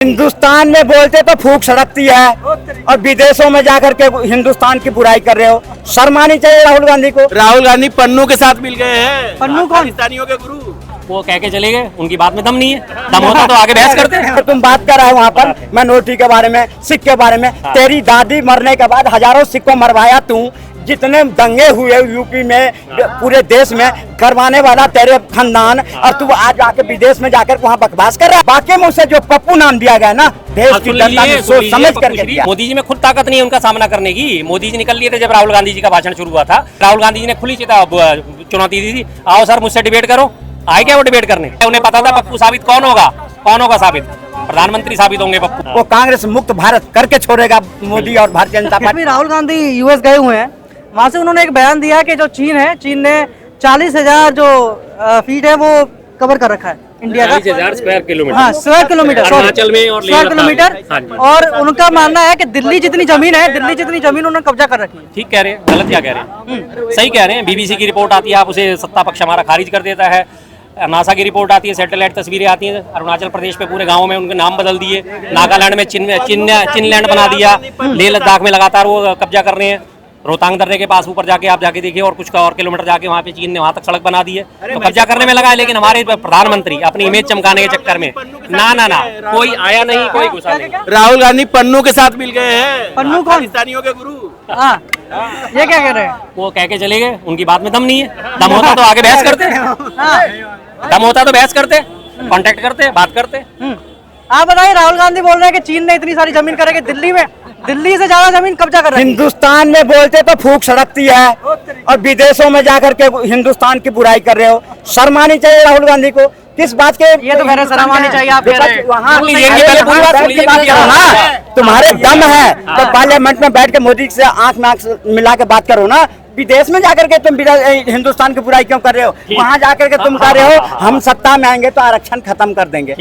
हिंदुस्तान में बोलते तो फूंक सड़कती है और विदेशों में जाकर के हिंदुस्तान की बुराई कर रहे हो। शर्म आनी चाहिए राहुल गांधी को। राहुल गांधी पन्नू के साथ मिल गए हैं। पन्नू कौन? पाकिस्तानियों के गुरु। वो कह के चले गए, उनकी बात में दम नहीं है। दम होता तो आगे बहस करते हैं। तुम बात कर रहे हो वहाँ पर मिनोरिटी के बारे में, सिख के बारे में। तेरी दादी मरने के बाद हजारों सिख को मरवाया तू। जितने दंगे हुए यूपी में, पूरे देश में करवाने वाला तेरे खानदान, और तू आज आके विदेश में जाकर वहाँ बकवास कर रहा है। बाकी में उसे जो पप्पू नाम दिया गया ना, देश की जनता ने सोच समझ करके दिया। मोदी जी में खुद ताकत नहीं है उनका सामना करने की। मोदी जी निकल लिए थे जब राहुल गांधी जी का भाषण शुरू हुआ था। राहुल गांधी जी ने खुली चुनौती दी थी, आओ सर मुझसे डिबेट करो। आए क्या वो डिबेट करने? उन्हें पता था पप्पू साबित कौन होगा साबित? प्रधानमंत्री साबित होंगे पप्पू। वो कांग्रेस मुक्त भारत करके छोड़ेगा मोदी और भारतीय जनता पार्टी। राहुल गांधी यूएस गए हुए हैं, वहाँ से उन्होंने एक बयान दिया कि जो चीन है, चीन ने 40,000 जो फीट है वो कवर कर रखा है इंडिया का। 40,000 स्क्वायर किलोमीटर। हाँ, स्क्वायर किलोमीटर अरुणाचल में और स्क्वायर किलोमीटर। और उनका मानना है कि दिल्ली जितनी जमीन है, दिल्ली जितनी जमीन उन्होंने कब्जा कर रखी है। ठीक कह रहे हैं, गलत क्या कह रहे हैं? सही कह रहे हैं। बीबीसी की रिपोर्ट आती है, आप उसे सत्ता पक्ष हमारा खारिज कर देता है। नासा की रिपोर्ट आती है, सैटेलाइट तस्वीरें आती हैं। अरुणाचल प्रदेश पे पूरे गांव में उनके नाम बदल दिए। नागालैंड में चिनलैंड बना दिया। लेह लद्दाख में लगातार वो कब्जा कर रहे हैं। रोहतांग दर्रे के पास ऊपर जाके आप जाके देखिए, और कुछ और किलोमीटर जाके वहाँ पे चीन ने वहाँ तक सड़क बना दी है। तो कब्जा करने में लगा है। लेकिन हमारे प्रधानमंत्री अपनी इमेज चमकाने के चक्कर में ना कोई आया नहीं, कोई घुसा नहीं। राहुल गांधी पन्नू के साथ मिल गए हैं। पन्नू कौन? पाकिस्तानियों के गुरु। हाँ, ये क्या कह रहे हैं? वो कह के चले गए, उनकी बात में दम नहीं है। दम होता तो आगे बहस करते। दम होता तो बहस करते, कांटेक्ट करते, बात करते। आप बताइए, राहुल गांधी बोल रहे हैं कि चीन ने इतनी सारी जमीन करेगी दिल्ली में, दिल्ली से ज्यादा जमीन कब्जा कर रही है। हिंदुस्तान में बोलते तो फूंक सड़कती है और विदेशों में जाकर के हिंदुस्तान की बुराई कर रहे हो। शर्म आनी चाहिए राहुल गांधी को। किस बात के? ये तो मेरा शर्म आनी चाहिए। आप कह रहे हैं तुम्हारे दम है तो पार्लियामेंट में बैठ के मोदी से आंख में आंख मिला के बात करो ना। विदेश में जाकर के तुम हिंदुस्तान की बुराई क्यों कर रहे हो? वहाँ जाकर के तुम कर रहे हो हम सत्ता में आएंगे तो आरक्षण खत्म कर देंगे।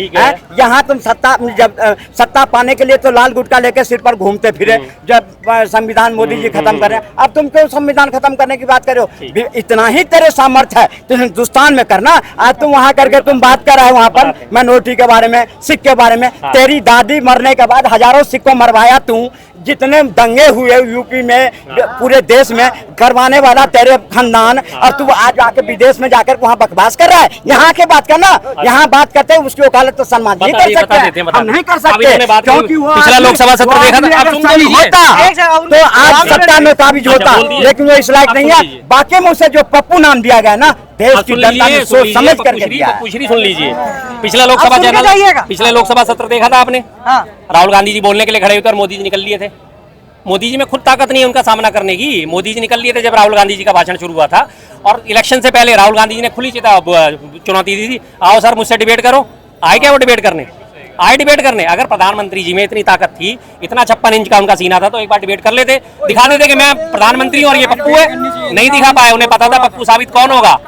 यहाँ तुम सत्ता पाने के लिए तो लाल गुटका लेके सिर पर घूमते फिरे। जब संविधान मोदी जी खत्म कर रहे हैं, अब तुम क्यों संविधान खत्म करने की बात कर रहे हो? इतना ही तेरे सामर्थ्य है तो हिंदुस्तान में करना। आज तुम वहाँ करके तुम बात कर रहे हो वहाँ पर मिनोरिटी के बारे में, सिख के बारे में। तेरी दादी मरने के बाद हजारों सिख को मरवाया तू। जितने दंगे हुए यूपी में, पूरे देश में करवाने वाला तेरे खानदान, और तू आज आके विदेश में जाकर वहाँ बकवास कर रहा है। यहाँ के बात करना, यहाँ बात करते हैं उसकी वकालत तो सलमान जी कर सकते हैं, हम नहीं कर सकते क्योंकि पिछला लोकसभा सत्र देखा था। तो आज सत्ता में काबिज होता, लेकिन वो इस लायक नहीं है। बाकी में उसे जो पप्पू नाम दिया गया ना, देश की जनता ने सोच समझ करके दिया। कुछ नहीं, सुन लीजिए। पिछला लोकसभा सत्र देखा था आपने? राहुल गांधी जी बोलने के लिए खड़े हुए और मोदी जी निकल लिए थे। मोदी जी में खुद ताकत नहीं है उनका सामना करने की। मोदी जी निकल लिए थे जब राहुल गांधी जी का भाषण शुरू हुआ था। और इलेक्शन से पहले राहुल गांधी जी ने खुली चुनौती दी थी, आओ सर मुझसे डिबेट करो। आए क्या वो डिबेट करने? आए डिबेट करने। अगर प्रधानमंत्री जी में इतनी ताकत थी, इतना 56 इंच का उनका सीना था, तो एक बार डिबेट कर लेते, दिखा देते कि मैं प्रधानमंत्री हूँ और ये पप्पू है। नहीं दिखा पाए। उन्हें पता था पप्पू साबित कौन होगा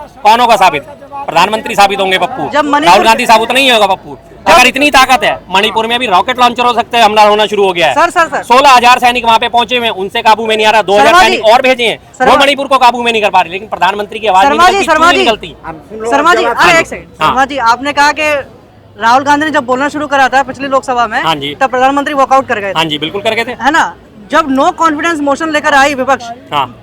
साबित? प्रधानमंत्री साबित होंगे पप्पू। राहुल गांधी साबित नहीं होगा पप्पू। अगर इतनी ताकत है, मणिपुर में भी रॉकेट लॉन्चर हो सकते हैं, हमला होना शुरू हो गया है। सर 16,000 सैनिक वहाँ पे पहुंचे हुए, उनसे काबू में नहीं आ रहा। 2,000 सैनिक और भेजे हैं, वो मणिपुर को काबू में नहीं कर पा रहे। लेकिन प्रधानमंत्री की आवाज शर्मा जी, आपने कहा कि राहुल गांधी ने जब बोलना शुरू करा था पिछली लोकसभा में, तब प्रधानमंत्री वॉकआउट कर गए। हाँ जी, बिल्कुल कर गए थे, है ना? जब नो कॉन्फिडेंस मोशन लेकर आई विपक्ष,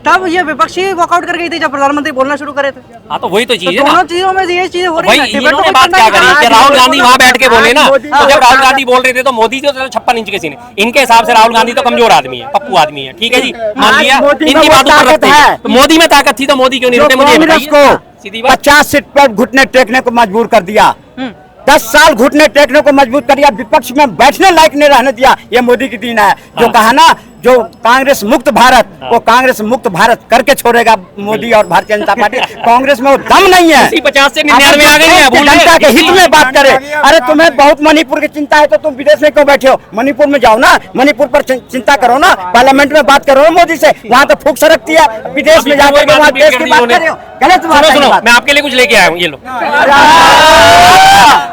तब ये विपक्ष ही वॉकआउट कर गई थी जब प्रधानमंत्री बोलना शुरू करे थे। हाँ, तो वही तो चीज है। दोनों चीजों में ये चीजें हो रही हैं। इन्होंने बात क्या करी कि राहुल गांधी वहाँ बैठ के बोले ना, तो जब राहुल गांधी बोल रहे थे तो मोदी जी तो 56 इंच के सीने। इनके हिसाब से राहुल गांधी तो कमजोर आदमी है, पप्पू आदमी है। ठीक है जी, मान लिया इनकी बातों पर रखते हैं। तो मोदी में ताकत थी तो मोदी क्यों नहीं रुके? मुझे 50 सीट पर घुटने टेकने को मजबूर कर दिया। 10 साल घुटने टेकने को मजबूर कर दिया, विपक्ष में बैठने लायक नहीं रहने दिया। ये मोदी की दीन है। जो कहा ना, जो कांग्रेस मुक्त भारत, वो कांग्रेस मुक्त भारत करके छोड़ेगा मोदी और भारतीय जनता पार्टी। कांग्रेस में वो दम नहीं है। 50 से 99 आ गई है। जनता के हित में बात करे। अरे तुम्हें बहुत मणिपुर की चिंता है तो तुम विदेश में क्यों बैठे हो? मणिपुर में जाओ ना, मणिपुर पर चिंता करो ना, पार्लियामेंट में बात करो मोदी से। वहाँ तो फूंक सरकती है, विदेश में जाकर के वहाँ देश की बात कर रहे हो। गलत बात है। सुनो, मैं आपके लिए कुछ लेके आया हूँ, ये लो।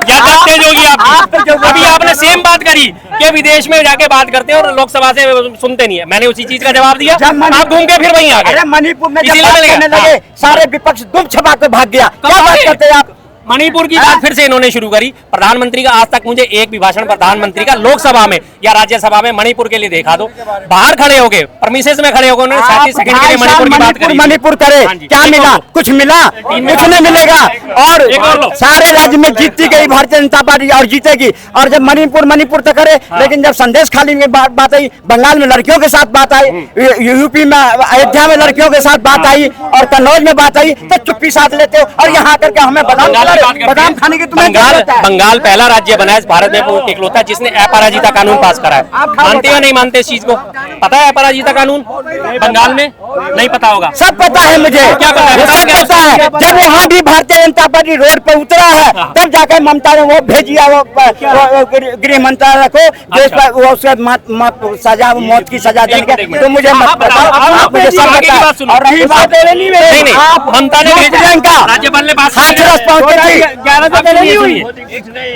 ज्यादा तेज होगी आपकी। अभी आपने सेम बात करी कि विदेश में जाके बात करते हैं और लोकसभा से सुनते नहीं है। मैंने उसी चीज का जवाब दिया, आप घूम के फिर वहीं आ गए। अरे मणिपुर में जब बात करने लगे, सारे विपक्ष दुम छपा के भाग गया। क्या बात करते हैं आप? मणिपुर की बात फिर से इन्होंने शुरू करी। प्रधानमंत्री का आज तक मुझे एक भी भाषण प्रधानमंत्री का लोकसभा में या राज्यसभा में मणिपुर के लिए देखा दो। बाहर खड़े होके परमिसेस में खड़े होकर उन्होंने 37 सेकंड के लिए मणिपुर की बात करी। मणिपुर करे हाँ जी, क्या मिला? कुछ मिला? कुछ नहीं मिलेगा। और सारे राज्य में जीतती गई भारतीय जनता पार्टी और जीतेगी। और जब मणिपुर तो करे, लेकिन जब संदेश खाली में बात आई, बंगाल में लड़कियों के साथ बात आई, यूपी में अयोध्या में लड़कियों के साथ बात आई और कन्नौज में बात आई, तो चुप्पी साथ लेते हो और यहाँ करके हमें बादाम खाने की तुम्हें बंगाल पहला राज्य बना है इस भारत में इकलौता जिसने अपराजिता कानून पास करा है। मानते हो नहीं मानते इस चीज को? पता है अपराजिता कानून बंगाल में? नहीं पता होगा। सब पता है मुझे। क्या पता है? सब पता है। जब वहाँ भी भारतीय जनता पार्टी रोड पे उतरा है, तब जाकर ममता ने वो भेजिया, वो गृह मंत्रालय को जो वो उसके सजा, मौत की सजा देंगे। तो मुझे मत बताओ, आप मुझे सब बताओ। और रही बात ममता ने प्रियंका राज्यपाल ने पास हाथरस पहुंची थी,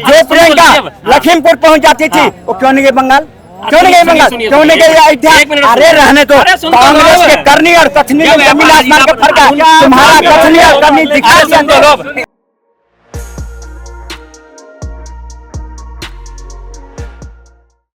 जो प्रियंका लखीमपुर पहुंच जाती थी, वो क्यों नहीं गई बंगाल? क्यों नहीं गई बंगाल? क्यों नहीं गई अयोध्या? अरे रहने दो। कांग्रेस के करनी और कथनी में जमीन आसमान का फर्क है। तुम्हारा कथनी और करनी दिखाई